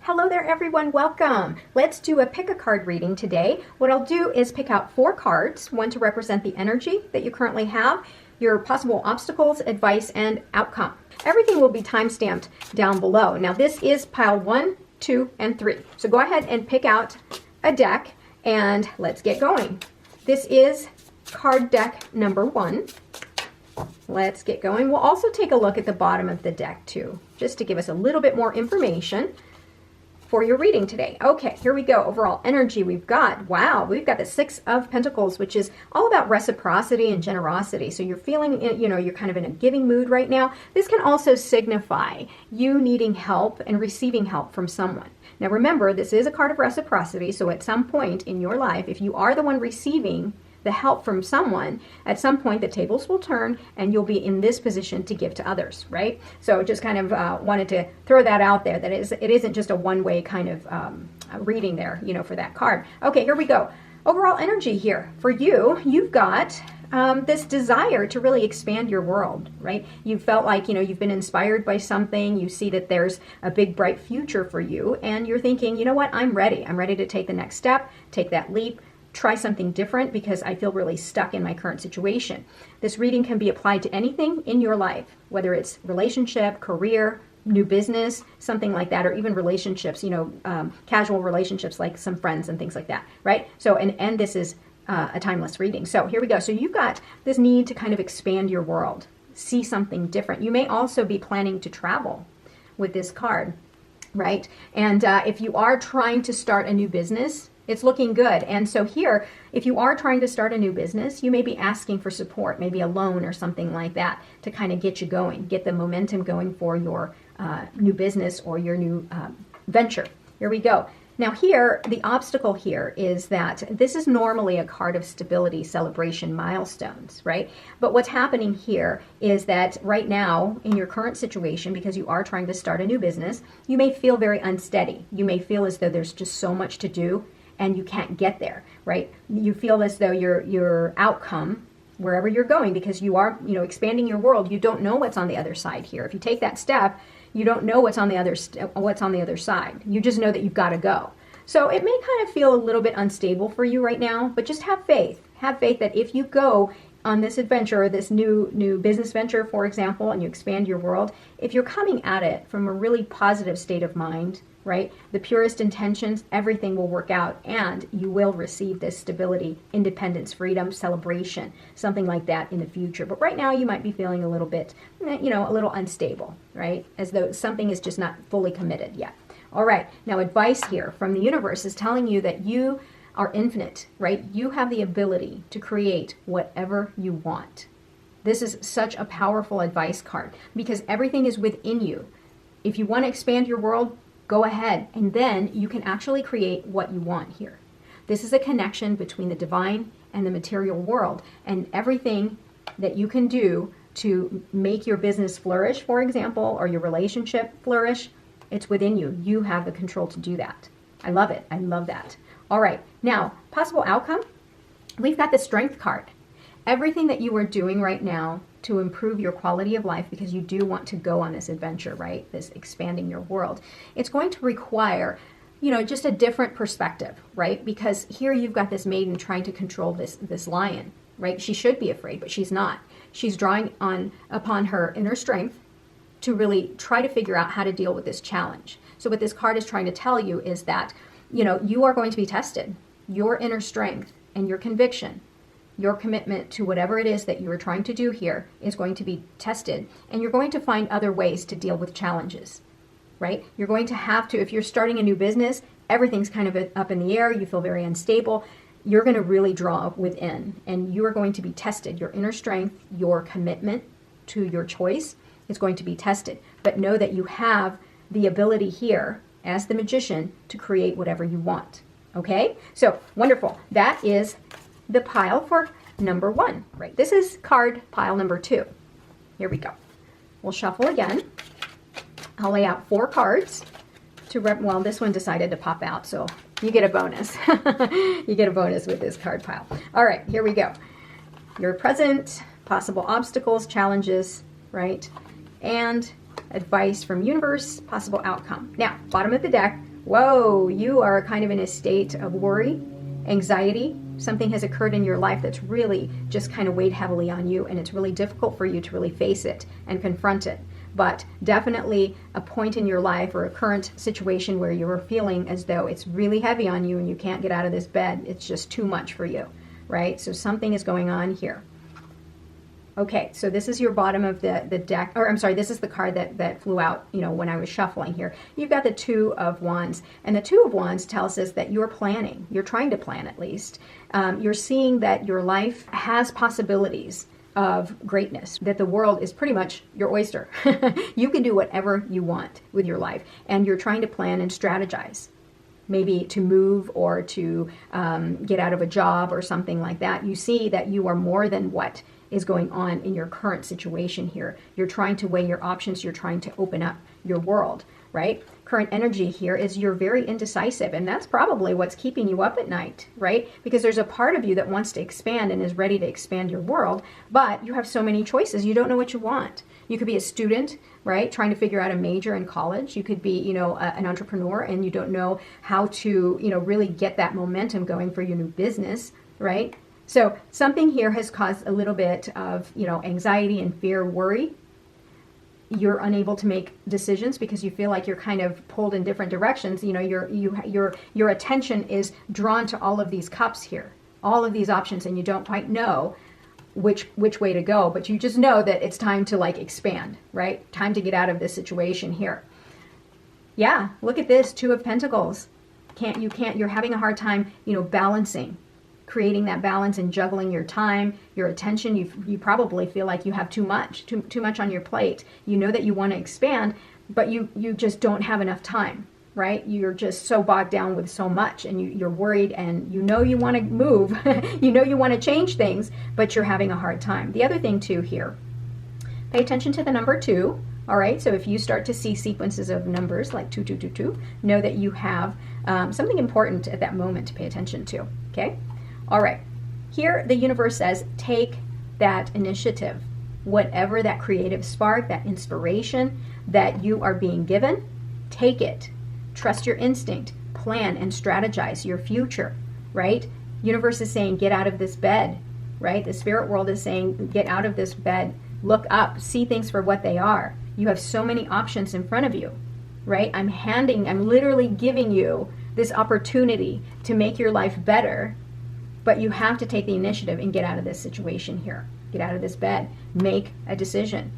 Hello there everyone, welcome. Let's do a pick a card reading today. What I'll do is pick out 4 cards, one to represent the energy that you currently have, your possible obstacles, advice, and outcome. Everything will be time-stamped down below. Now this is pile 1, 2, and 3. So go ahead and pick out a deck and let's get going. This is card deck number 1. Let's get going. We'll also take a look at the bottom of the deck too, just to give us a little bit more information for your reading today. Okay, here we go. Overall energy we've got, wow, we've got the 6 of Pentacles, which is all about reciprocity and generosity. So you're feeling, you're kind of in a giving mood right now. This can also signify you needing help and receiving help from someone. Now remember, this is a card of reciprocity, so at some point in your life, if you are the one receiving the help from someone, at some point the tables will turn and you'll be in this position to give to others, right? So just kind of wanted to throw that out there, that it isn't just a one-way kind of reading there, for that card. Okay, here we go. Overall energy here. For you, you've got this desire to really expand your world, right? You felt like, you've been inspired by something. You see that there's a big, bright future for you. And you're thinking, you know what? I'm ready. I'm ready to take the next step, take that leap, try something different because I feel really stuck in my current situation. This reading can be applied to anything in your life, whether it's relationship, career, new business, something like that, or even relationships, casual relationships like some friends and things like that, right? So, and this is a timeless reading. So here we go. So you've got this need to kind of expand your world, see something different. You may also be planning to travel with this card, right? And if you are trying to start a new business, it's looking good. And so here, if you are trying to start a new business, you may be asking for support, maybe a loan or something like that to kind of get you going, get the momentum going for your new business or your new venture. Here we go. Now here, the obstacle here is that this is normally a card of stability, celebration, milestones, right? But what's happening here is that right now in your current situation, because you are trying to start a new business, you may feel very unsteady. You may feel as though there's just so much to do and you can't get there, right? You feel as though your outcome, wherever you're going, because you are, expanding your world, you don't know what's on the other side here. If you take that step, you don't know what's on the other side. You just know that you've got to go. So it may kind of feel a little bit unstable for you right now, but just have faith. Have faith that if you go on this adventure, or this new business venture, for example, and you expand your world, if you're coming at it from a really positive state of mind, right? The purest intentions, everything will work out and you will receive this stability, independence, freedom, celebration, something like that in the future. But right now you might be feeling a little bit, a little unstable, right? As though something is just not fully committed yet. All right, now advice here from the universe is telling you that you are infinite, right? You have the ability to create whatever you want. This is such a powerful advice card because everything is within you. If you want to expand your world, go ahead, and then you can actually create what you want here. This is a connection between the divine and the material world, and everything that you can do to make your business flourish, for example, or your relationship flourish, it's within you. You have the control to do that. I love it. I love that. All right, now, possible outcome. We've got the Strength card. Everything that you are doing right now to improve your quality of life, because you do want to go on this adventure, right? This expanding your world. It's going to require, just a different perspective, right? Because here you've got this maiden trying to control this lion, right? She should be afraid, but she's not. She's drawing upon her inner strength to really try to figure out how to deal with this challenge. So what this card is trying to tell you is that, you are going to be tested. Your inner strength and your conviction, your commitment to whatever it is that you are trying to do here is going to be tested, and you're going to find other ways to deal with challenges, right? You're going to have to, if you're starting a new business, everything's kind of up in the air, you feel very unstable, you're going to really draw within, and you are going to be tested. Your inner strength, your commitment to your choice is going to be tested. But know that you have the ability here, as the magician, to create whatever you want, okay? So, wonderful. That is the pile for number 1, right? This is card pile number 2. Here we go. We'll shuffle again. I'll lay out 4 cards to well, this one decided to pop out, so you get a bonus. You get a bonus with this card pile. All right, here we go. Your present, possible obstacles, challenges, right? And advice from universe, possible outcome. Now, bottom of the deck, Whoa, you are kind of in a state of worry, anxiety. Something has occurred in your life that's really just kind of weighed heavily on you, and it's really difficult for you to really face it and confront it. But definitely a point in your life or a current situation where you're feeling as though it's really heavy on you and you can't get out of this bed. It's just too much for you, right? So something is going on here. Okay, so this is your bottom of the deck, or I'm sorry, this is the card that flew out, when I was shuffling here. You've got the Two of Wands, and the Two of Wands tells us that you're planning. You're trying to plan, at least. You're seeing that your life has possibilities of greatness, that the world is pretty much your oyster. You can do whatever you want with your life, and you're trying to plan and strategize. Maybe to move or to get out of a job or something like that. You see that you are more than what is going on in your current situation here. You're trying to weigh your options. You're trying to open up your world, right? Current energy here is you're very indecisive, and that's probably what's keeping you up at night, right? Because there's a part of you that wants to expand and is ready to expand your world, but you have so many choices. You don't know what you want. You could be a student, right, trying to figure out a major in college. You could be, an entrepreneur, and you don't know how to, really get that momentum going for your new business, right? So something here has caused a little bit of, anxiety and fear, worry. You're unable to make decisions because you feel like you're kind of pulled in different directions. Your attention is drawn to all of these cups here, all of these options, and you don't quite know which way to go, but you just know that it's time to expand, right? Time to get out of this situation here. Yeah, look at this, Two of Pentacles. You're having a hard time, balancing, creating that balance and juggling your time, your attention. You probably feel like you have too much on your plate. You know that you want to expand, but you just don't have enough time, right? You're just so bogged down with so much, and you're worried, and you want to move, you want to change things, but you're having a hard time. The other thing too here, pay attention to the number 2. All right, so if you start to see sequences of numbers like 2222, know that you have something important at that moment to pay attention to, okay? All right, here the universe says, take that initiative. Whatever that creative spark, that inspiration that you are being given, take it. Trust your instinct, plan and strategize your future, right? Universe is saying, get out of this bed, right? The spirit world is saying, get out of this bed, look up, see things for what they are. You have so many options in front of you, right? I'm literally giving you this opportunity to make your life better, but you have to take the initiative and get out of this situation here. Get out of this bed, make a decision.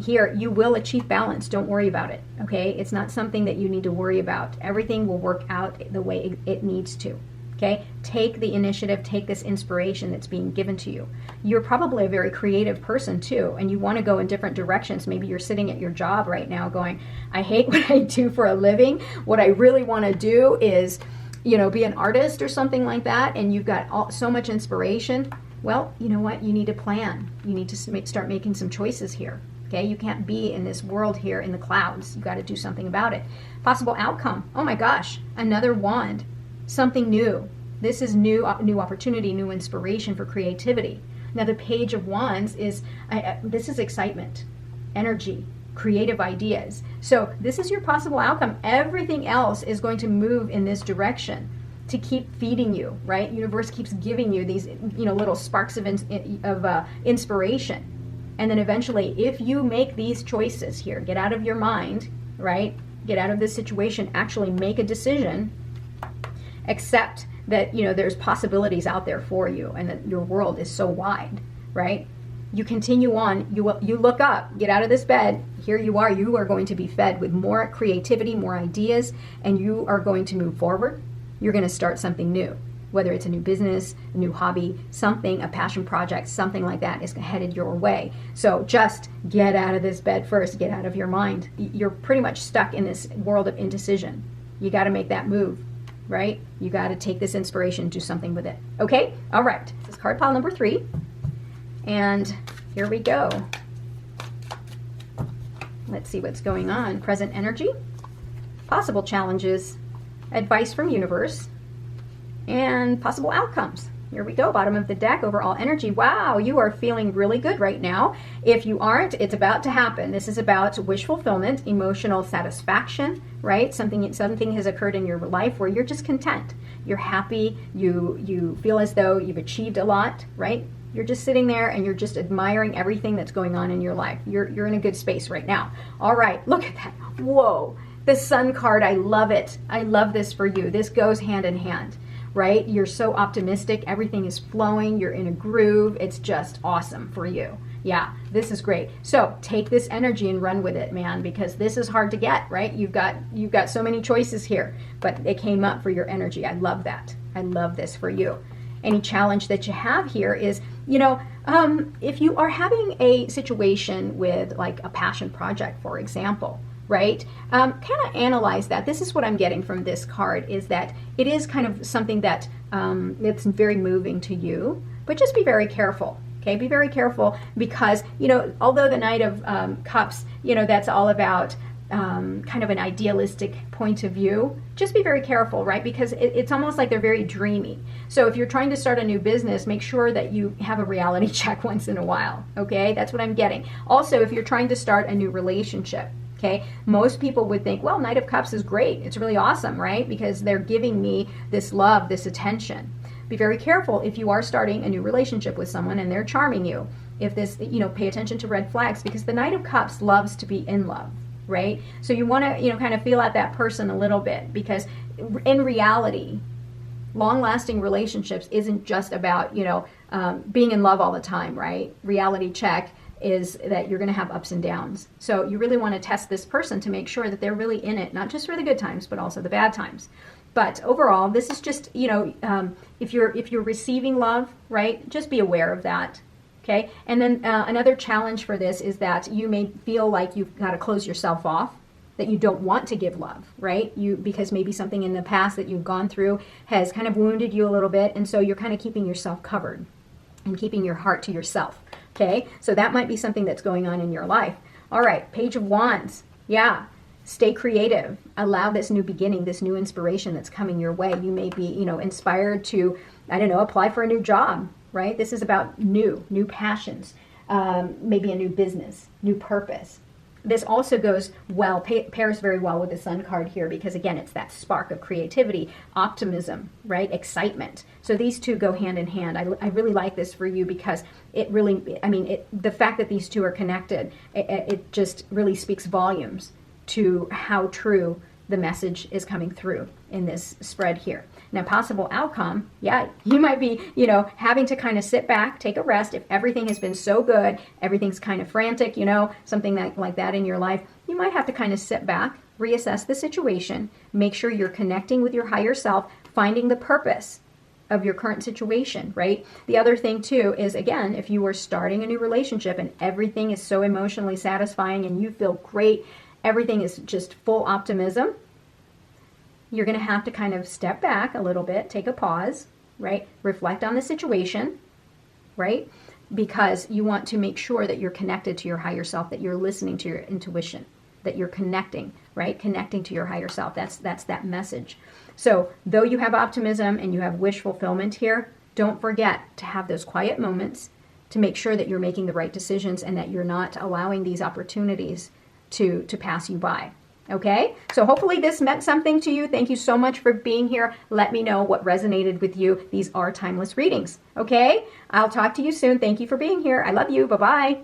Here, you will achieve balance. Don't worry about it, okay? It's not something that you need to worry about. Everything will work out the way it needs to, okay? Take the initiative, take this inspiration that's being given to you. You're probably a very creative person too, and you want to go in different directions. Maybe you're sitting at your job right now going, I hate what I do for a living. What I really want to do is, be an artist or something like that, and you've got so much inspiration. Well, you know what? You need to plan. You need to start making some choices here. Okay, you can't be in this world here in the clouds. You got to do something about it. Possible outcome. Oh my gosh, another wand. Something new. This is new opportunity, new inspiration for creativity. Now the Page of Wands is, this is excitement, energy, creative ideas. So this is your possible outcome. Everything else is going to move in this direction to keep feeding you, right? Universe keeps giving you these, little sparks of inspiration. And then eventually, if you make these choices here, get out of your mind, right? Get out of this situation, actually make a decision, accept that, there's possibilities out there for you and that your world is so wide, right? You continue on, you look up, get out of this bed, here you are going to be fed with more creativity, more ideas, and you are going to move forward. You're going to start something new, whether it's a new business, a new hobby, something, a passion project, something like that is headed your way. So just get out of this bed first, get out of your mind. You're pretty much stuck in this world of indecision. You got to make that move, right? You got to take this inspiration and do something with it. Okay? All right. This is card pile number 3. And here we go. Let's see what's going on. Present energy, possible challenges, advice from universe, and possible outcomes. Here we go, bottom of the deck, overall energy. Wow, you are feeling really good right now. If you aren't, it's about to happen. This is about wish fulfillment, emotional satisfaction, right? Something has occurred in your life where you're just content. You're happy, you feel as though you've achieved a lot, right? You're just sitting there and you're just admiring everything that's going on in your life. You're in a good space right now. All right, look at that. Whoa, the Sun card, I love it. I love this for you. This goes hand in hand, right? You're so optimistic. Everything is flowing. You're in a groove. It's just awesome for you. Yeah, this is great. So take this energy and run with it, man, because this is hard to get, right? You've got so many choices here, but it came up for your energy. I love that. I love this for you. Any challenge that you have here is, if you are having a situation with like a passion project, for example, right? Kind of analyze that. This is what I'm getting from this card, is that it is kind of something that it's very moving to you, but just be very careful. Okay, be very careful because, although the Knight of Cups, that's all about kind of an idealistic point of view, just be very careful, right? Because it's almost like they're very dreamy. So if you're trying to start a new business, make sure that you have a reality check once in a while, okay? That's what I'm getting. Also, if you're trying to start a new relationship, okay, most people would think, well, Knight of Cups is great. It's really awesome, right? Because they're giving me this love, this attention. Be very careful if you are starting a new relationship with someone and they're charming you. If this, pay attention to red flags, because the Knight of Cups loves to be in love, right? So you want to, kind of feel out that person a little bit, because in reality, long-lasting relationships isn't just about, being in love all the time, right? Reality check is that you're going to have ups and downs. So you really want to test this person to make sure that they're really in it, not just for the good times, but also the bad times. But overall, this is just, if you're receiving love, right, just be aware of that. Okay, and then another challenge for this is that you may feel like you've got to close yourself off, that you don't want to give love, right? Because maybe something in the past that you've gone through has kind of wounded you a little bit, and so you're kind of keeping yourself covered and keeping your heart to yourself. Okay, so that might be something that's going on in your life. All right, Page of Wands. Yeah, stay creative. Allow this new beginning, this new inspiration that's coming your way. You may be, inspired to, apply for a new job. Right? This is about new passions, maybe a new business, new purpose. This also goes well, pairs very well with the Sun card here, because again, it's that spark of creativity, optimism, right? Excitement. So these two go hand in hand. I really like this for you because it really, the fact that these two are connected, it just really speaks volumes to how true the message is coming through in this spread here. Now, possible outcome, yeah, you might be, having to kind of sit back, take a rest. If everything has been so good, everything's kind of frantic, something like that in your life, you might have to kind of sit back, reassess the situation, make sure you're connecting with your higher self, finding the purpose of your current situation, right? The other thing too is, again, if you are starting a new relationship and everything is so emotionally satisfying and you feel great, everything is just full optimism, you're going to have to kind of step back a little bit, take a pause, right? Reflect on the situation, right? Because you want to make sure that you're connected to your higher self, that you're listening to your intuition, that you're connecting, right? Connecting to your higher self. That's that message. So though you have optimism and you have wish fulfillment here, don't forget to have those quiet moments to make sure that you're making the right decisions and that you're not allowing these opportunities to pass you by. Okay, so hopefully this meant something to you. Thank you so much for being here. Let me know what resonated with you. These are timeless readings. Okay, I'll talk to you soon. Thank you for being here. I love you. Bye-bye.